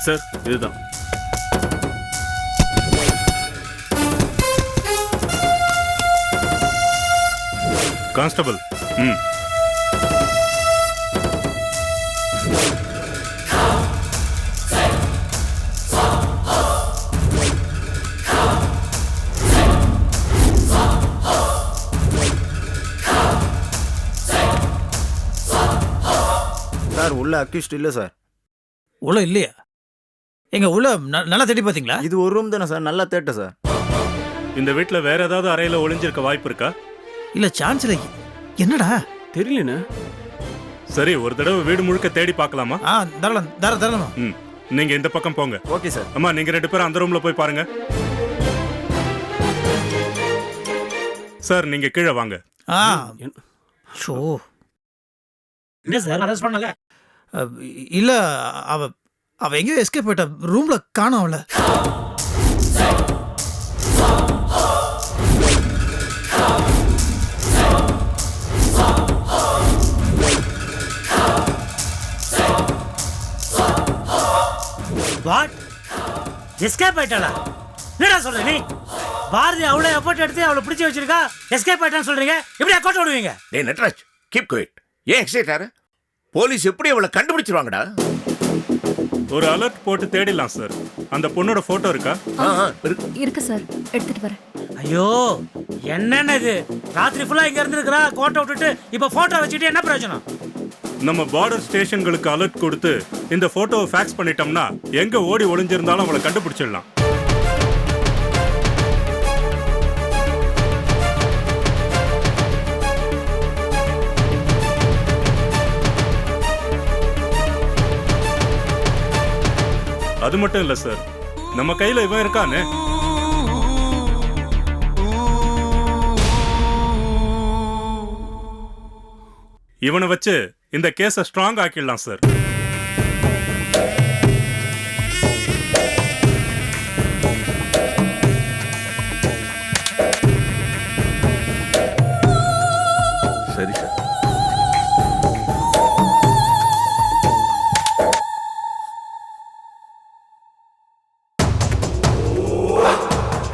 Sir இதுதான். Constable. Sir உள்ள accused இல்லை சார். உள்ள இல்லையா? எங்க உள்ள நல்லா தேடி பாத்தீங்களா? இது ஒரு ரூம் தானே சார், நல்லா தேட்ட சார். இந்த வீட்டில் வேற ஏதாவது அறையில ஒளிஞ்சிருக்க வாய்ப்பு இருக்கா? இல்ல சான்ஸ் இல்லை. என்னடா தெரியலண்ணே. சரி, ஒரு தடவை வீடு முழுக்க தேடி பார்க்கலாமா? தாராளமா. நீங்க இந்த பக்கம் போங்க. Okay sir. அம்மா, நீங்க 2 பேரும் அந்த ரூம்ல போய் பாருங்க. சார், நீங்க கீழே வாங்க. ஷோ. என்ன சார் அரெஸ்ட் பண்ணல? இல்ல, அவ எங்கேயோ எஸ்கேப் போயிட்டா. ரூம்ல காணோம் அவள. வாட்? எஸ்கேப் ஆயிட்டாளா? என்னடா சொல்ற நீ? பாரதி அவ்வளோ எஃபோர்ட் எடுத்து அவளை பிடிச்சி வச்சிருக்கா, எஸ்கேப் ஆயிட்டான்னு சொல்றீங்க. எப்படி அக்கௌண்ட் விடுவீங்க? டேய் நட்ராஜ், கீப் குவைட். ஏன் எக்ஸைட் ஆற? போலீஸ் எப்படி அவளை கண்டுபிடிச்சிருவாங்கடா? ஒரு அலர்ட் போட்டு தேடிடலாம் சார். அந்த பொண்ணோட போட்டோ இருக்கா? இருக்கு சார், எடுத்துட்டு வரேன். ஐயோ, என்னென்ன இது? ராத்திரி ஃபுல்லா இங்க இருந்திருக்கிறா, கோட்டை விட்டுட்டு இப்ப போட்டோ வச்சுட்டு என்ன பிரயோஜனம்? நம்ம பார்டர் ஸ்டேஷன்களுக்கு அலர்ட் கொடுத்து இந்த போட்டோவை ஃபேக்ஸ் பண்ணிட்டோம்னா எங்க ஓடி ஒளிஞ்சிருந்தாலும் அவளை கண்டுபிடிச்சிடலாம். அது மட்டும் இல்ல சார், நம்ம கையில இவன் இருக்கானே. இவனை வச்சு இந்த கேஸை ஸ்ட்ராங் ஆக்கிடலாம் சார். சரி சார்.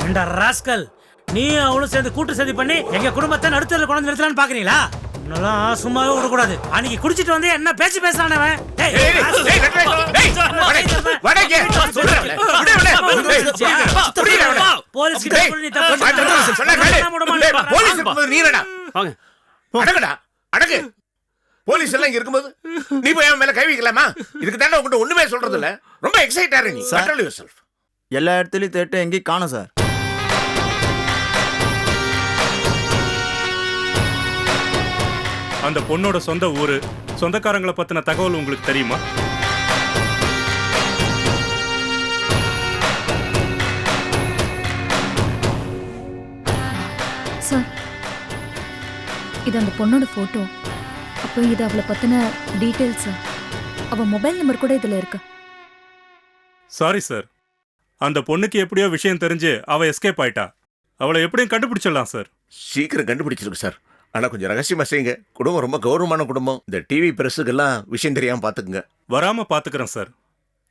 ஏண்டா ராஸ்கல், நீ அவளும் சேர்ந்து கூட்டு சதி பண்ணி எங்க குடும்பத்தை நடுத்தரில் கொண்டு நிறுத்தலான்னு பாக்குறீங்களா? உன்னெல்லாம் சும்மாவே விடக்கூடாது. அன்னைக்கு குடிச்சிட்டு வந்து என்ன பேச்சு பேசுறானவன்? போலீஸ் எல்லாம் இங்க இருக்கும்போது நீ போய் அவன் மேல கை வைக்கலாமா? இதுக்கு தானே உங்ககிட்ட ஒண்ணுமே சொல்றது இல்ல. ரொம்ப எக்ஸைட் ஆற நீ. Control yourself. எல்லா இடத்துலயும் தேட்ட எங்கேயும் காணோம் சார். அந்த பொண்ணோட சொந்த ஊரு, சொந்தக்காரங்களை பத்தின தகவல் உங்களுக்கு தெரியுமா? சார், இது அந்த பொண்ணோட போட்டோ. அப்போ இது அவளை பத்தின டீடைல்ஸ். அவ மொபைல் நம்பர் கூட இதுல இருக்கு. சாரி சார், அந்த பொண்ணுக்கு எப்படியோ விஷயம் தெரிஞ்சு அவ எஸ்கேப் ஆயிட்டா. அவளை எப்படியும் கண்டுபிடிச்சிடலாம் சார். சீக்கிரம் கண்டுபிடிச்சிருக்கு சார். ஆனா கொஞ்சம் ரகசியமா செய்யுங்க. குடும்பம் ரொம்ப கௌரவமான குடும்பம். இந்த டிவி பிரஸுக்கெல்லாம் விஷயம் தெரியாம பாத்துக்குங்க. வராம பாத்துக்கிறேன் sir.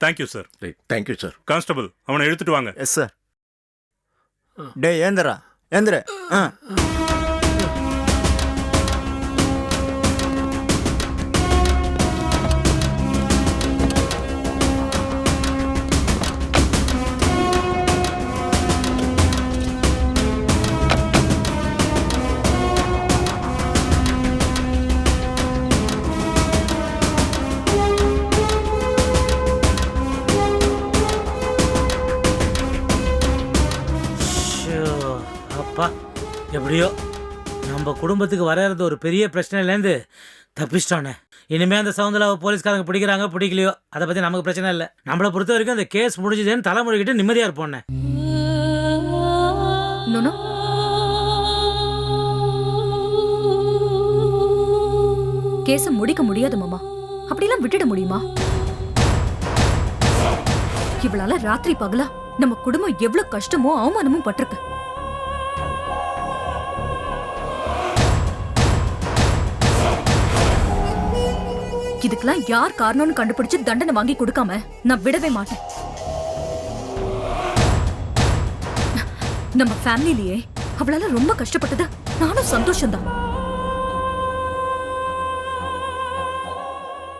Thank you sir. Thank you sir. Constable, அவனை எடுத்துட்டு வாங்க. Yes sir. டே ஏந்திரா, ஏந்திர. அப்பா, எப்படியோ நம்ம குடும்பத்துக்கு வர்றது ஒரு பெரிய பிரச்சனையிலேருந்து தப்பிச்சிட்டோன்னே. இனிமே அந்த சவுந்தலாவை போலீஸ்காரங்க பிடிக்கிறாங்க பிடிக்கலையோ அதை பற்றி நமக்கு பிரச்சனை இல்லை. நம்மளை பொறுத்த வரைக்கும் அந்த கேஸ் முடிஞ்சதுன்னு தலைமொழிகிட்டு நிம்மதியாக இருப்போன்னே. கேஸ முடிக்க முடியாது மாமா. அப்படிலாம் விட்டுட முடியுமா? இவளால ராத்திரி பகலா நம்ம குடும்பம் எவ்வளவு கஷ்டமோ அவமானமும் பட்டிருக்கு. இதுக்கெல்லாம் யார் காரணம்னு கண்டுபிடிச்சு தண்டனை வாங்கி கொடுக்காம நான் விடவே மாட்டேன். நம்ம ஃபேமிலிலேயே அவளால ரொம்ப கஷ்டப்பட்டது நானும் சந்தோஷம்தான்.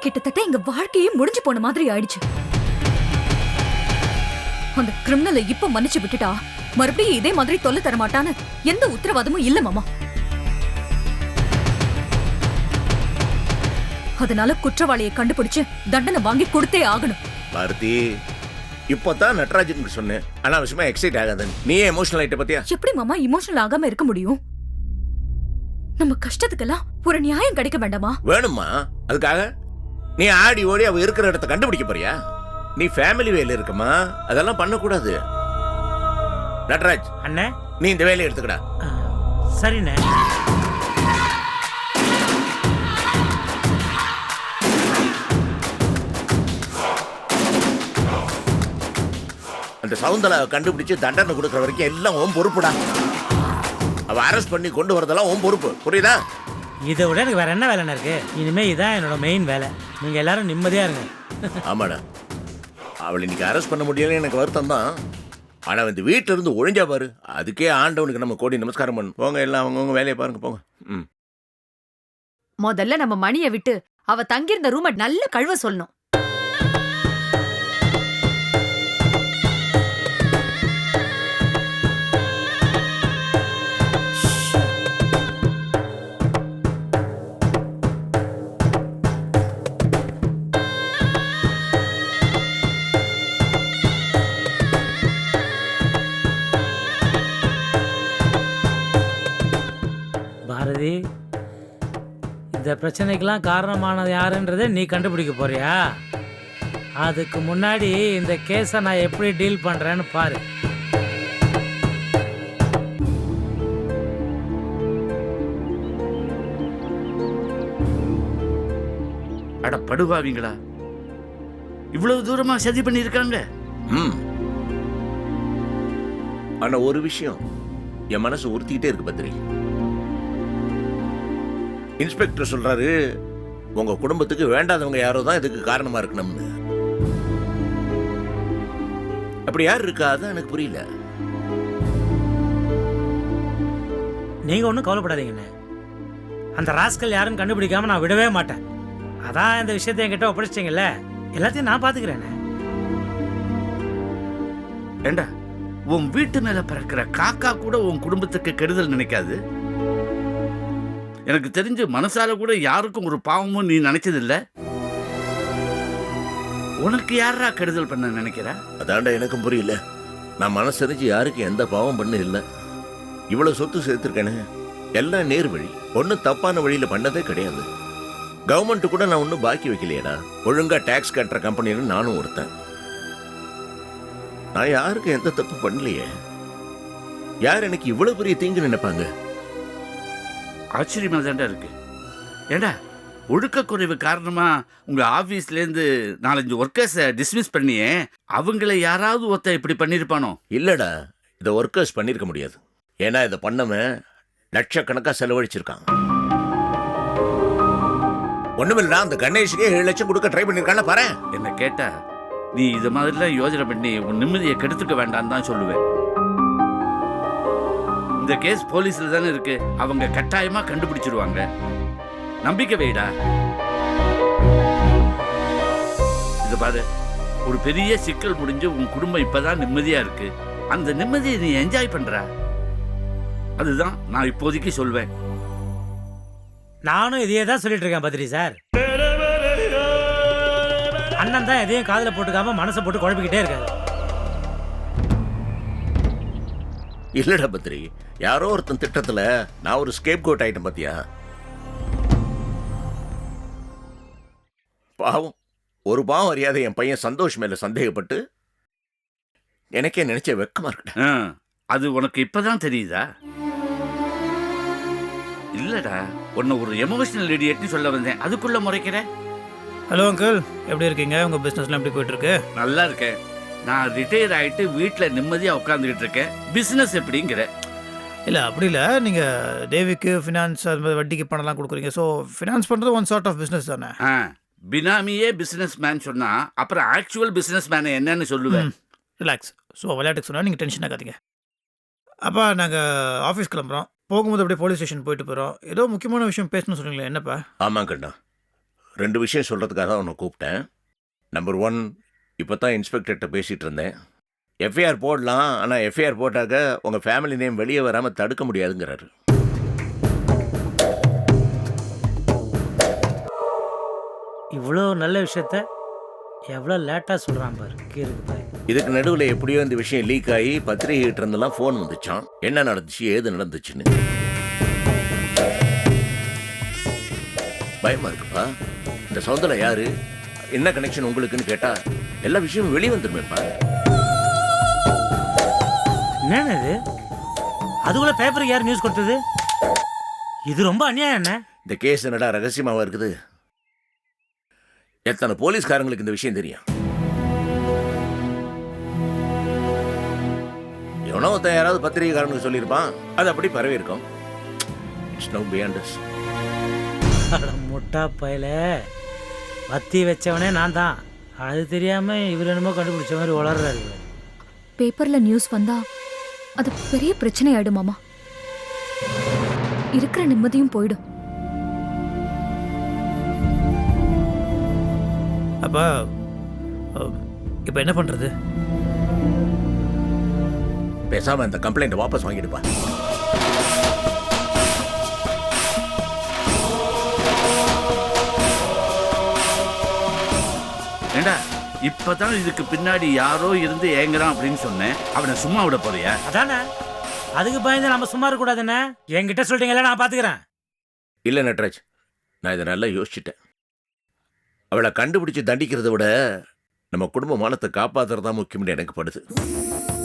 கிட்டத்தட்ட எங்க வாழ்க்கையே முடிஞ்சு போன மாதிரி ஆயிடுச்சு. அந்த கிரிமினலை இப்ப மன்னிச்சு விட்டுட்டா மறுபடியும் இதே மாதிரி தொல்லை தர மாட்டான்னு எந்த உத்தரவாதமும் இல்ல மாமா. அதனால குற்றவாளியை கண்டுபிடிச்சு தண்டனை வாங்கி கொடுத்தே ஆகணும். பாரதி, இப்பதான் நட்ராஜனுக்கு சொன்னேன், அனாவசியமா எக்ஸைட் ஆகாத. நீயே எமோஷனல் ஆயிட்ட பத்தியா? எப்படி மாமா இமோஷனல் ஆகாம இருக்க முடியும்? நம்ம கஷ்டத்துக்கெல்லாம் ஒரு நியாயம் கிடைக்க வேண்டாமா? வேணுமா? அதுக்காக நீ ஆடி ஓடி அவ இருக்கிற இடத்த கண்டுபிடிக்க போறியா? நீ ஃபேமிலி வேலை இருக்குமா, அதெல்லாம் பண்ணக்கூடாது. நட்ராஜ் அண்ணே, நீ இந்த வேலையை எடுத்துக்கடா. சரிண்ணே. அந்த சவுந்தரா கண்டுபிடிச்சு தண்டனை கொடுக்கற வரைக்கும் எல்லாம் உன் பொறுப்புடா. அவ அரெஸ்ட் பண்ணி கொண்டு வரதெல்லாம் உன் பொறுப்பு, புரியுதா? இதை விட எனக்கு வேற என்ன வேலைன்னு இருக்கு? இனிமே இதான் என்னோட மெயின் வேலை. நீங்க எல்லாரும் நிம்மதியா இருங்க. ஆமாடா, அவளை இன்னைக்கு அரெஸ்ட் பண்ண முடியல, எனக்கு வருத்தம் தான். ஆனா இந்த வீட்டுல இருந்து ஒழிஞ்சா பாரு, அதுக்கே ஆண்டவனுக்கு நம்ம கோடி நமஸ்காரம் பண்ணு. போங்க, எல்லாம் அவங்கவுங்க வேலையை பாருங்க, போங்க. முதல்ல நம்ம மணியை விட்டு அவ தங்கியிருந்த ரூமை நல்ல கழுவ சொல்லணும். பாரதி, இந்த பிரச்சனைக்கெல்லாம் காரணமானது யாருன்றதை நீ கண்டுபிடிக்க போறியா? அதுக்கு முன்னாடி இந்த கேஸை நான் எப்படி டீல் பண்றேன்னு பாரு. அட படுவாவீங்களா, இவ்வளவு தூரமா சதி பண்ணிருக்காங்க. ஆனா ஒரு விஷயம் என் மனசு உறுத்திக்கிட்டே இருக்கு பத்ரி. இன்ஸ்பெக்டர் சொல்றாரு, உங்க குடும்பத்துக்கு வேண்டாதவங்க யாரோ தான் இதுக்கு காரணமா இருக்கணும்னு. அப்படி யார் இருக்கா? அதான் எனக்கு புரியல. நீங்க ஒன்றும் கவலைப்படாதீங்கண்ணே. அந்த ராஸ்கல் யாருன்னு கண்டுபிடிக்காம நான் விடவே மாட்டேன். அதான் இந்த விஷயத்தை என்கிட்ட ஒப்படைச்சிட்டீங்கல்ல, எல்லாத்தையும் நான் பாத்துக்கிறேன். ஏண்டா, உன் வீட்டு மேல பறக்கிற காக்கா கூட உன் குடும்பத்துக்கு கெடுதல் நினைக்காது. எனக்கு தெரிஞ்சு மனசால கூட யாருக்கும் ஒரு பாவமும் நீ நினைச்சதில்ல. உனக்கு யாரா கெடுதல் பண்ண நினைக்கிற? அதாண்டா எனக்கும் புரியல. நான் மனசறிஞ்சு யாருக்கு எந்த பாவம் பண்ண இல்லை. இவ்வளவு சொத்து சேர்த்திருக்கேனே, எல்லாம் நேர் வழி, ஒன்னும் தப்பான வழியில பண்ணதே கிடையாது. கவர்மெண்ட் கூட நான் ஒன்னும் பாக்கி வைக்கலையேடா. ஒழுங்கா டாக்ஸ் கட்டுற கம்பெனின்னு நானும் ஒருத்தன். நான் யாருக்கு எந்த தப்பு பண்ணலையே. யார் எனக்கு இவ்வளவு பெரிய தீங்கு நினைப்பாங்க? ஆச்சரியமா தாண்டா இருக்கு. ஏண்டா, ஒழுக்கக்குறைவு காரணமா உங்க ஆபீஸ்ல இருந்து 4-5 ஒர்க்கர்ஸை டிஸ்மிஸ் பண்ணியே, அவங்கள யாராவது ஒருத்தன் இப்படி பண்ணிருப்பானோ? இல்லடா, இதை ஒர்க்கர்ஸ் பண்ணிருக்க முடியாது. ஏன்னா இதை பண்ணவன் லட்சக்கணக்கா செலவழிச்சிருக்கான். ஒண்ணுமில்லடா, அந்த கணேஷுக்கே 7 லட்சம் கொடுக்க ட்ரை பண்ணிருக்கான பாரு. என்ன கேட்டா நீ இது மாதிரிலாம் யோசனை பண்ணி உன் நிம்மதியை கெடுத்துக்க வேண்டாம் தான் சொல்லுவேன். இந்த கேஸ் போலீஸ்ல தானே இருக்கு, அவங்க கட்டாயமா கண்டுபிடிச்சிருவாங்க. நம்பிக்கை வைடா. இது பாரு, ஒரு பெரிய சிக்கல் முடிஞ்சு உன் குடும்பம் இப்பதான் நிம்மதியா இருக்கு. அந்த நிம்மதியை நீ என்ஜாய் பண்ற. அதுதான் நான் இப்போதைக்கு சொல்வேன். நானும் இதையே தான் சொல்லிட்டு இருக்கேன் பத்ரி சார். அண்ணன் தான் எதையும் காதுல போட்டுக்காம மனசை போட்டு குழப்பிக்கிட்டே இருக்காரு. இல்லடா பத்ரி, யாரோ ஒருத்தன் திட்டத்துல நான் ஒரு ஸ்கேப் கோட் ஆயிட்டேன் பாத்தியா. பாவம், ஒரு பாவம் அறியாத என் பையன் சந்தோஷ் மேல சந்தேகப்பட்டு எனக்கே நினைச்ச வெக்கமா இருக்குடா. அது உனக்கு இப்பதான் தெரியுதா? இல்லடா, உன்னை ஒரு எமோஷனல் இடியட்னு சொல்ல வந்தேன், அதுக்குள்ள முறைக்கிற. ஹலோ அங்கிள், எப்படி இருக்கீங்க? உங்கள் பிஸ்னஸ்லாம் எப்படி போயிட்டுருக்கு? நல்லா இருக்கேன். நான் ரிட்டையர் ஆகிட்டு வீட்டில் நிம்மதியாக உட்காந்துக்கிட்டு இருக்கேன். பிஸ்னஸ் எப்படிங்கிற? இல்லை அப்படி இல்லை, நீங்கள் தேவிக்கு ஃபினான்ஸ் அது மாதிரி வட்டிக்கு பணம்லாம் கொடுக்குறீங்க. ஸோ ஃபினான்ஸ் பண்ணுறது ஒன் சார்ட் ஆஃப் பிஸ்னஸ் தானே? பினாமியே பிசினஸ் மேன் சொன்னா அப்புறம் ஆக்சுவல் பிசினஸ் மேன் என்னன்னு சொல்லுவேன். ரிலாக்ஸ். ஸோ விளையாட்டுக்கு சொன்னால் நீங்கள் டென்ஷன் ஆகாதீங்க. அப்பா நாங்கள் ஆஃபீஸ் கிளம்புறோம். போகும்போது அப்படியே போலீஸ் ஸ்டேஷன் போயிட்டு போகிறோம். ஏதோ முக்கியமான விஷயம் பேசணும்னு சொன்னீங்களே, என்னப்பா? ஆமாம் கண்ணா, 2 விஷயம் சொல்கிறதுக்காக தான் உன்னை கூப்பிட்டேன். நம்பர் 1, இப்போ தான் இன்ஸ்பெக்டர்கிட்ட பேசிகிட்டு இருந்தேன். எஃப்ஐஆர் போடலாம், ஆனால் எஃப்ஐஆர் போட்டாக்க உங்கள் ஃபேமிலி நேம் வெளியே வராமல் தடுக்க முடியாதுங்கிறாரு. இவ்வளோ நல்ல விஷயத்த எவ்வளோ லேட்டாக சொல்கிறான் பாரு கீருக்கு. இதுக்கு நடுவில் எப்படியோ இந்த விஷயம் லீக் ஆகி பத்திரிகைகிட்ட இருந்தெல்லாம் ஃபோன் வந்துச்சான், என்ன நடந்துச்சு ஏது நடந்துச்சுன்னு. பயமா இருக்குப்பா. இந்த சவுந்தரா யாரு, என்ன கனெக்ஷன் உங்களுக்குன்னு கேட்டா எல்லா விஷயமும் வெளியே வந்துருமேப்பா. என்னன்னு இது? அதுக்குள்ள பேப்பருக்கு யார் நியூஸ் கொடுத்தது? இது ரொம்ப அநியாயம். என்ன இந்த கேஸ் என்னடா ரகசியமாவா இருக்குது? எத்தனை போலீஸ்காரங்களுக்கு இந்த விஷயம் தெரியும்? எவனோ ஒருத்தன் யாராவது பத்திரிகைக்காரனுக்கு சொல்லியிருப்பான், அது அப்படி பரவி இருக்கும். It's no beyond us. முட்டா பயல வத்தி வச்சவனே நான் தான். அது தெரியாம இவர் என்னமோ கண்டுபிடிச்ச மாதிரி வளர்றாரு. பேப்பர்ல நியூஸ் வந்தா அது பெரிய பிரச்சனை ஆயிடும் மாமா. இருக்கிற நிம்மதியும் போயிடும். அப்பா இப்போ என்ன பண்ணுறது? பேசாம இந்த கம்ப்ளைண்ட் வாபஸ் வாங்கிடுப்பா. ஏண்டா இப்பதான் இதுக்கு பின்னாடி யாரோ இருந்து ஏங்குறான் அப்படின்னு சொன்னேன். அவனை சும்மா விட போறியா? அதானே, அதுக்கு பயந்து நம்ம சும்மா இருக்கக்கூடாதுன்னு என்கிட்ட சொல்லிட்டீங்களா, நான் பார்த்துக்கிறேன். இல்லை நட்ராஜ், நான் இதை நல்லா யோசிச்சுட்டேன். அவளை கண்டுபிடிச்சு தண்டிக்கிறத விட நம்ம குடும்ப மானத்தை காப்பாத்துறதா முக்கியம்னு எனக்கு படுது.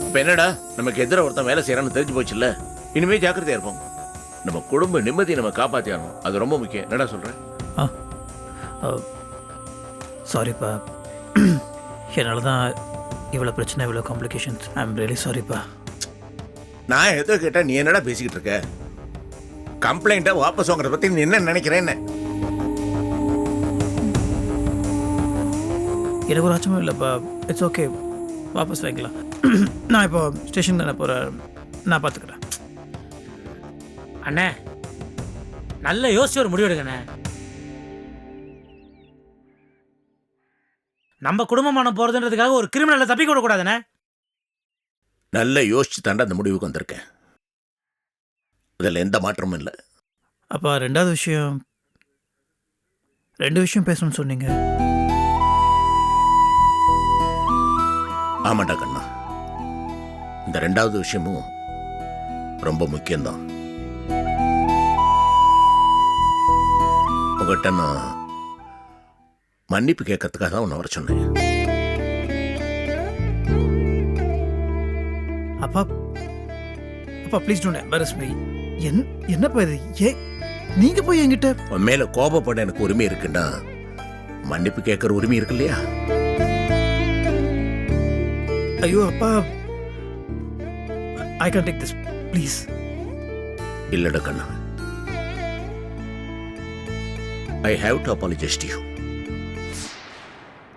இப்போ என்னடா, நமக்கு எதிராக ஒருத்தன் வேலை செய்யறான்னு தெரிஞ்சு போச்சுல்ல, இனிமே ஜாக்கிரதையா இருப்போம். நம்ம குடும்ப நிம்மதியை நம்ம காப்பாற்றியானோம், அது ரொம்ப முக்கியம். என்னடா சொல்கிறேன்? சாரிப்பா, என்னால் தான் இவ்வளோ பிரச்சனை, இவ்வளோ காம்ப்ளிகேஷன்ஸ். ஐ எம் ரியலி சாரிப்பா. நான் எதோ கேட்டால் நீ என்னடா பேசிக்கிட்டு இருக்க? கம்ப்ளைண்ட்டை வாபஸ் வாங்குறத பற்றி நீ என்ன நினைக்கிறேன்னு? எனக்கு ஒரு ஆச்சமும் இல்லைப்பா. இட்ஸ் ஓகே, வாபஸ் வாங்கிக்கலாம். நான் இப்போ ஸ்டேஷன் தானே போகிறேன், நான் பார்த்துக்கிறேன். அண்ணே நல்ல யோசிச்சு ஒரு முடிவு எடுங்கண்ணே. நம்ம குடும்பமான போறதுன்றதுக்காக ஒரு கிரிமினலை தப்பிக்க விடக்கூடாதுண்ணே. நல்லா யோசிச்சு தாண்டா அந்த முடிவுக்கு வந்திருக்கேன். அதில் எந்த மாற்றமும் இல்லை. அப்பா ரெண்டாவது விஷயம், 2 விஷயம் பேசணும்னு சொன்னீங்க. ஆமாண்டா கண்ணா, இந்த 2வது விஷயமும் ரொம்ப முக்கியம்தான். உங்கள்கிட்ட நான் மன்னிப்பு கேட்கறதுக்காக தான் உன்னை வர சொன்னேன். அப்பா அப்பா ப்ளீஸ் டோன்ட் எம்பாரஸ் மீ. என்னப்பா இது? நீங்க போய் என்கிட்ட உன் மேல கோபப்பட எனக்கு உரிமை இருக்குன்னா மன்னிப்பு கேட்கற உரிமை இருக்கு இல்லையா? ஐயோ அப்பா, I can take this please. இல்லடா கண்ணா, I have to apologise to you.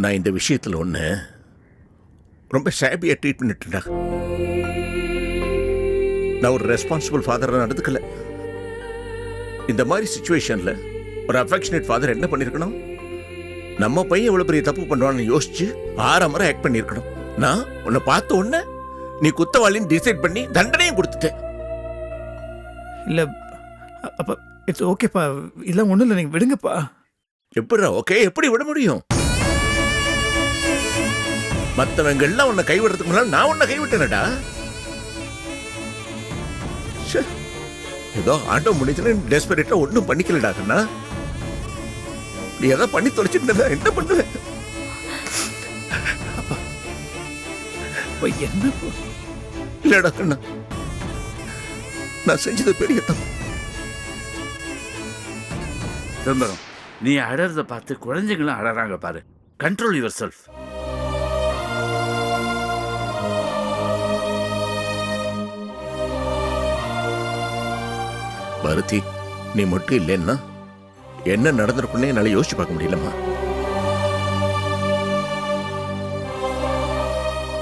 நான் இந்த விஷயத்தில் ஒன்று ரொம்ப ஷாபியாக ட்ரீட் பண்ணிட்டேன்டா. நான் ஒரு ரெஸ்பான்சிபிள் ஃபாதராக நடந்துக்கல. இந்த மாதிரி சிச்சுவேஷனில் ஒரு அஃபெக்ஷனேட் ஃபாதர் என்ன பண்ணியிருக்கணும்? நம்ம பையன் எவ்வளோ பெரிய தப்பு பண்ணுவான்னு யோசிச்சு 6 முறை ஆக்ட் பண்ணியிருக்கணும். நான் உன்னை பார்த்த உடனே நீ குத்தவாளின்னு டிசைட் பண்ணி தண்டனையும் கொடுத்துட்டேன். இல்லை அப்பா, இட்ஸ் ஓகேப்பா, இல்லை ஒன்றும் இல்லை, நீங்கள் விடுங்கப்பா. எப்படிடா ஓகே? எப்படி விட முடியும்? மற்றவங்க எல்லாம் உன்னை கைவிடுறதுக்கு முன்னால் நான் உன்னை கைவிட்டேனடா. ஏதோ ஆட்டோ முடிச்சுன்னு டெஸ்பரேட்டா ஒன்றும் பண்ணிக்கலடா கண்ணா. நீ எதாவது பண்ணி தொலைச்சிட்டு என்ன பண்ணுவேன்? என்ன இல்லடா கண்ணா, நான் செஞ்சது பெரிய தப்பு. சிதம்பரம், நீ அழறத பார்த்து குழந்தைங்களும் அழறாங்க பாரு. Control your self. பருத்தி, நீ மட்டும் இல்லைன்னா என்ன நடந்திருக்குன்னு என்னால யோசிச்சு பார்க்க முடியலம்மா.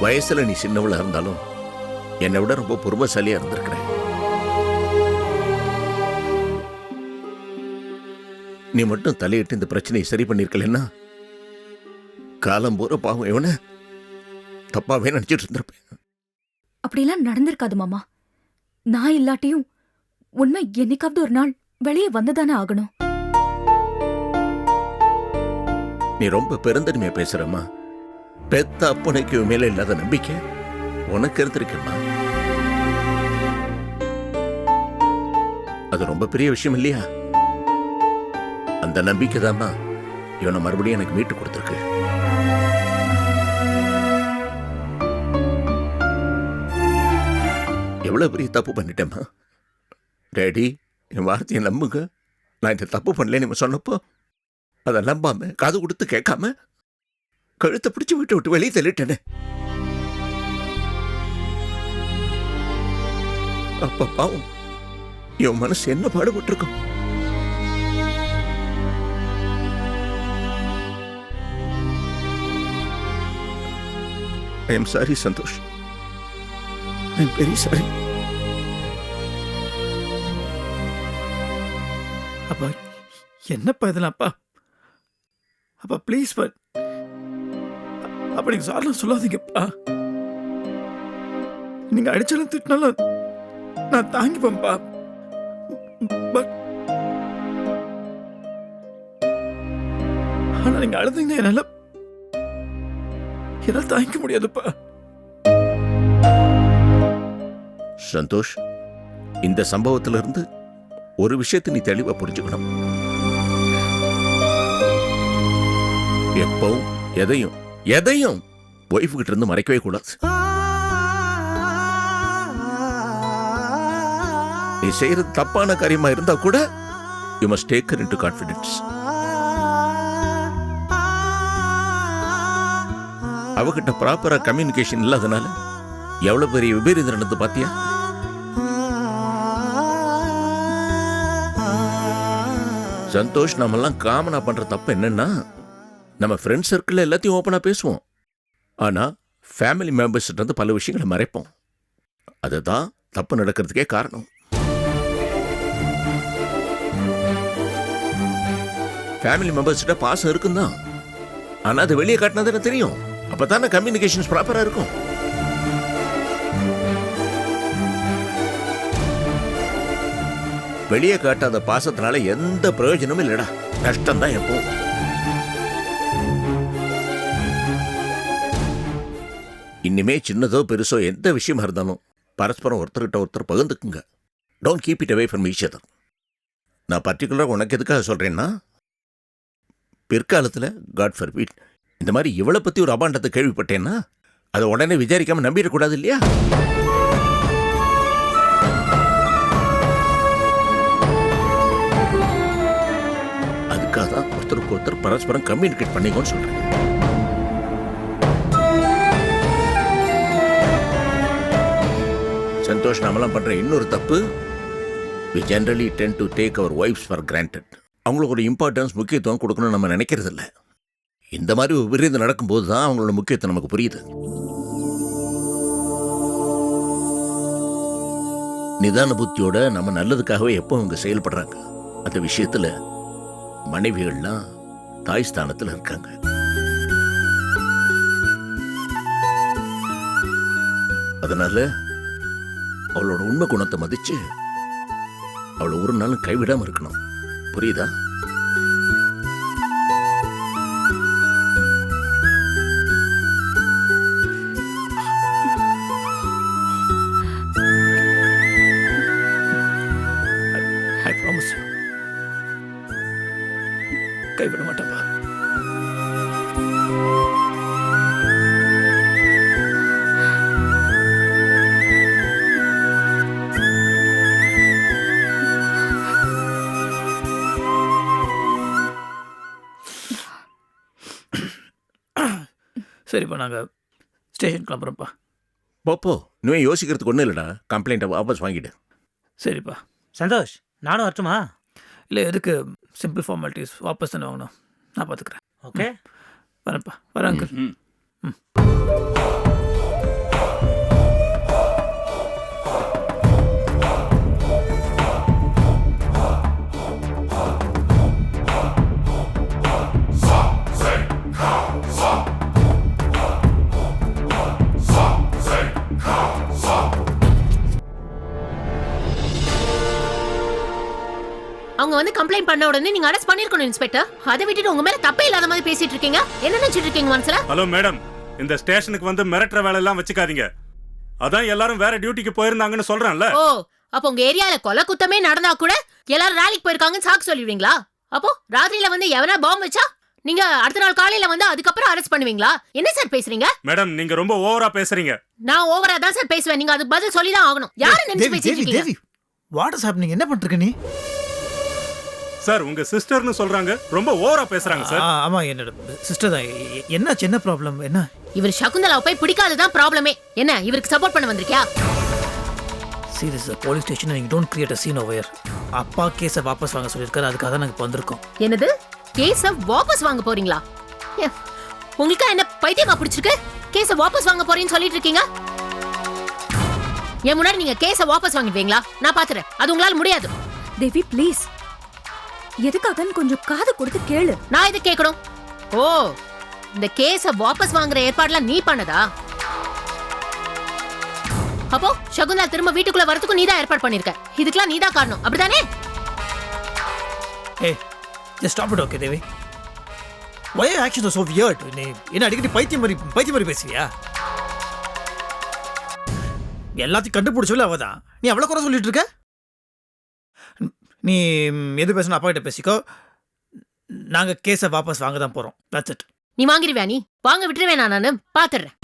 வயசுல நீ சின்னவளா இருந்தாலும் என்னை விட ரொம்ப பொறுமைசாலியா இருந்திருக்கிறேன். நீ மட்டும் தலையிட்டு இந்த பிரச்சனையை சரி பண்ணிருக்கலன்னா காலம் பூரா பாவம் இவனை தப்பாவே நினைச்சிட்டு இருந்திருப்பேன். அப்படிலாம் நடந்திருக்காது மாமா. நான் இல்லாட்டியும் உண்மை என்னைக்காவது ஒரு நாள் வெளியே வந்துதானே ஆகணும். நீ ரொம்ப பெருந்தன்மையா பேசுறம்மா. பெத்த அப்பனுக்கு இவன் மேல இல்லாத நம்பிக்கை உனக்கு இருந்திருக்கம்மா. அது ரொம்ப பெரிய விஷயம் இல்லையா? அந்த நம்பிக்கை தான்மா இவனை மறுபடியும் எனக்கு மீட்டு கொடுத்துருக்கு. எவ்வளவு பெரிய தப்பு பண்ணிட்டேம்மா. டேடி, என் வார்த்தையை நம்புங்க. நான் இந்த தப்பு பண்ணலன்னு சொன்னப்போ அதை நம்பாம காது கொடுத்து கேட்காம கழுத்தை பிடிச்சு விட்டு விட்டு வெளியே தள்ளிட்டேனே. அப்ப பாவம் என் மனசு என்ன பாடுபட்டிருக்கும். I am sorry Santosh. I am very sorry. அப்பா என்னப்பா இதெல்லாம் அப்பா? அப்பா ப்ளீஸ் பா, அப்ப நீங்க சார்லாம் சொல்லாதீங்கப்பா. நீங்க அடிச்சாலும் திட்டினாலும் நான் தாங்கிப்பேன்ப்பா. பட் ஆனா நீங்க அழுதுங்க என்னால தாங்கிக்க முடியாதுப்பா. சந்தோஷ், இந்த சம்பவத்திலிருந்து ஒரு விஷயத்தை நீ தெளிவா புரிஞ்சுக்கணும். எப்பவும் எதையும் எதையும் ஒய்ஃபு கிட்ட இருந்து மறைக்கவே கூடாது. நீ செய்யறது தப்பான காரியமா இருந்தா கூட you must take her into confidence. அவகிட்ட ப்ராப்பரா கம்யூனிகேஷன் இல்லாதனால எவ்வளவு பெரிய விபரீதம் நடந்து பாத்தியா? சந்தோஷ், நாமெல்லாம் காமனா பண்ற தப்பு என்னன்னா, நம்ம ஃப்ரெண்ட் சர்க்கிள் எல்லாத்தையும் ஓப்பனா பேசுவோம். ஆனா ஃபேமிலி மெம்பர்ஸ் இருந்து பல விஷயங்களை மறைப்போம். அதுதான் தப்பு நடக்கிறதுக்கே காரணம். ஃபேமிலி மெம்பர்ஸ் கிட்ட பாசம் இருக்குந்தான், ஆனா அது வெளியே காட்டினது எனக்கு தெரியும். அப்பதானே கம்யூனிகேஷன்ஸ் ப்ராப்பரா இருக்கும். வெளியே காட்டாத பாசத்தினால எந்த பிரயோஜனமும் இல்லடா, நஷ்டம் தான் எப்போ. இனிமே சின்னதோ பெருசோ எந்த விஷயமா இருந்தாலும் பரஸ்பரம் ஒருத்தர்கிட்ட ஒருத்தர் பகிர்ந்துக்குங்க. Don't keep it away from each other. நான் பர்டிகுலராக உனக்கு எதுக்காக சொல்றேன்னா, பிற்காலத்தில் காட் ஃபர்பிட் இந்த மாதிரி இவளை பத்தி ஒரு அபாண்டத்தை கேள்விப்பட்டேன்னா அதை உடனே விசாரிக்காம நம்பிடக்கூடாது இல்லையா? அதுக்காக தான் ஒருத்தருக்கு ஒருத்தர் பரஸ்பரம் கம்யூனிகேட் பண்ணிக்கோன்னு சொல்றேன். சந்தோஷ், நாமெல்லாம் பண்ற இன்னொரு தப்பு, we generally tend to take our wives for granted. அவங்களுக்கு ஒரு இம்பார்ட்டன்ஸ், முக்கியத்துவம் கொடுக்கணும்னு நம்ம நினைக்கிறது இல்லை. இந்த மாதிரி ஒரு விருது நடக்கும்போது தான் அவங்களோட முக்கியத்துவம் நமக்கு புரியுது. நிதான புத்தியோட நம்ம நல்லதுக்காகவே எப்போ அவங்க செயல்படுறாங்க. அந்த விஷயத்துல மனைவிகள்லாம் தாய் ஸ்தானத்தில் இருக்காங்க. அதனால அவளோட உண்மை குணத்தை மதிச்சு அவளை ஒரு நாளும் கைவிடாம இருக்கணும். புரியுதா? ஐ ப்ராமிஸ் யூ, கைவிட மாட்டேன்ப்பா. சரிப்பா, நாங்கள் ஸ்டேஷன் கிளம்புறோம்ப்பா. போப்போ, இன்னும் யோசிக்கிறதுக்கு ஒன்றும் இல்லைடா. கம்ப்ளைண்ட்டை வாபஸ் வாங்கிடு. சரிப்பா. சந்தோஷ், நானும் வரட்டுமா? இல்லை, எதுக்கு சிம்பிள் ஃபார்மாலிட்டிஸ், வாபஸ் தானே வாங்கணும், நான் பார்த்துக்கிறேன். ஓகே, வரேன்ப்பா. வரேன் அங்கிள். ம். வந்து கம்ப்ளைண்ட் பண்ண உடனே நீங்க அரெஸ்ட் பண்ணிருக்கணும் இன்ஸ்பெக்டர். அதை விட்டுட்டு உங்க மேல தப்பே இல்லாத மாதிரி பேசிட்டு இருக்கீங்க. என்ன நினைச்சிட்டு இருக்கீங்க மனசுல? ஹலோ மேடம், இந்த ஸ்டேஷனுக்கு வந்து மிரட்டுற வேலை எல்லாம் வச்சுக்காதீங்க. அதான் எல்லாரும் வேற டியூட்டிக்கு போயிருந்தாங்கன்னு சொல்றேன்ல. ஓ, அப்போ உங்க ஏரியால கொலை குத்தமே நடந்தா கூட எல்லாரும் ராலிக்கு போயிருக்காங்கன்னு சாக்கு சொல்லிடுவீங்களா? அப்போ ராத்திரியில வந்து எவனா பாம்பு வச்சா நீங்க அடுத்த நாள் காலையில வந்து அதுக்கப்புறம் அரெஸ்ட் பண்ணுவீங்களா? என்ன சார் பேசுறீங்க? மேடம், நீங்க ரொம்ப ஓவரா பேசுறீங்க. நான் ஓவரா தான் சார் பேசுவேன். நீங்க அதுக்கு பதில் சொல்லி தான் ஆகணும். யாரை நினைச்சு தேவி பேசிட்டு தேவி இருக்கீங்க? தேவி வாட் இஸ் ஹேப்பனிங்? என்ன பண்ணிட்டு இருக்க நீ? சார், உங்க சிஸ்டர்னு சொல்றாங்க, ரொம்ப ஓவரா பேசுறாங்க சார். ஆமா, என்னோட சிஸ்டர் தான். என்ன சின்ன ப்ராப்ளம்? என்ன? இவர் சகுந்தலாவை போய் பிடிக்காததான் ப்ராப்ளமே. என்ன இவருக்கு சப்போர்ட் பண்ண வந்திருக்கியா? சீரியஸ் போலீஸ் ஸ்டேஷன், நீங்க don't create a scene over here. அப்பா கேஸை வாபஸ் வாங்க சொல்லியிருக்காரு, அதுக்காக தான் நாங்கள் இப்போ வந்திருக்கோம். என்னது? கேஸ வாபஸ் வாங்க போறீங்களா? உங்களுக்கு என்ன பைத்தியமா பிடிச்சிருக்கு? கேஸ வாபஸ் வாங்க போறேன்னு சொல்லிட்டு இருக்கீங்க. என் முன்னாடி நீங்க கேஸ வாபஸ் வாங்கிடுவீங்களா? நான் பாத்துறேன். அது உங்களால முடியாது. தேவி ப்ளீஸ், எதுக்காகன்னு கொஞ்சம் காது கொடுத்து கேளு. நான் இதை கேட்கணும். ஓ, இந்த கேஸ வாபஸ் வாங்குற ஏற்பாடுலாம் நீ பண்ணதா? அப்போ சகுந்தலா திரும்ப வீட்டுக்குள்ள வரதுக்கு நீ தான் ஏற்பாடு பண்ணிருக்க. இதுக்கெல்லாம் நீ தான் காரணம், அப்படிதானே? ஏய், just stop it, okay, Devi. Why your actions are so weird? நீ என்ன அடிக்கடி பைத்தியம் மாதிரி பேசுவியா? எல்லாத்தையும் கண்டுபிடிச்சல அவதான். நீ அவ்வளோ குறை சொல்லிட்டு இருக்க? நீ எது பேசணும் அப்பா கிட்ட பேசிக்கோ. நாங்க கேஸை வாபஸ் வாங்க தான் போறோம். That's it. நீ வாங்கிடுவியா? நீ வாங்க விட்டுருவேன். நானு பாத்துறேன்.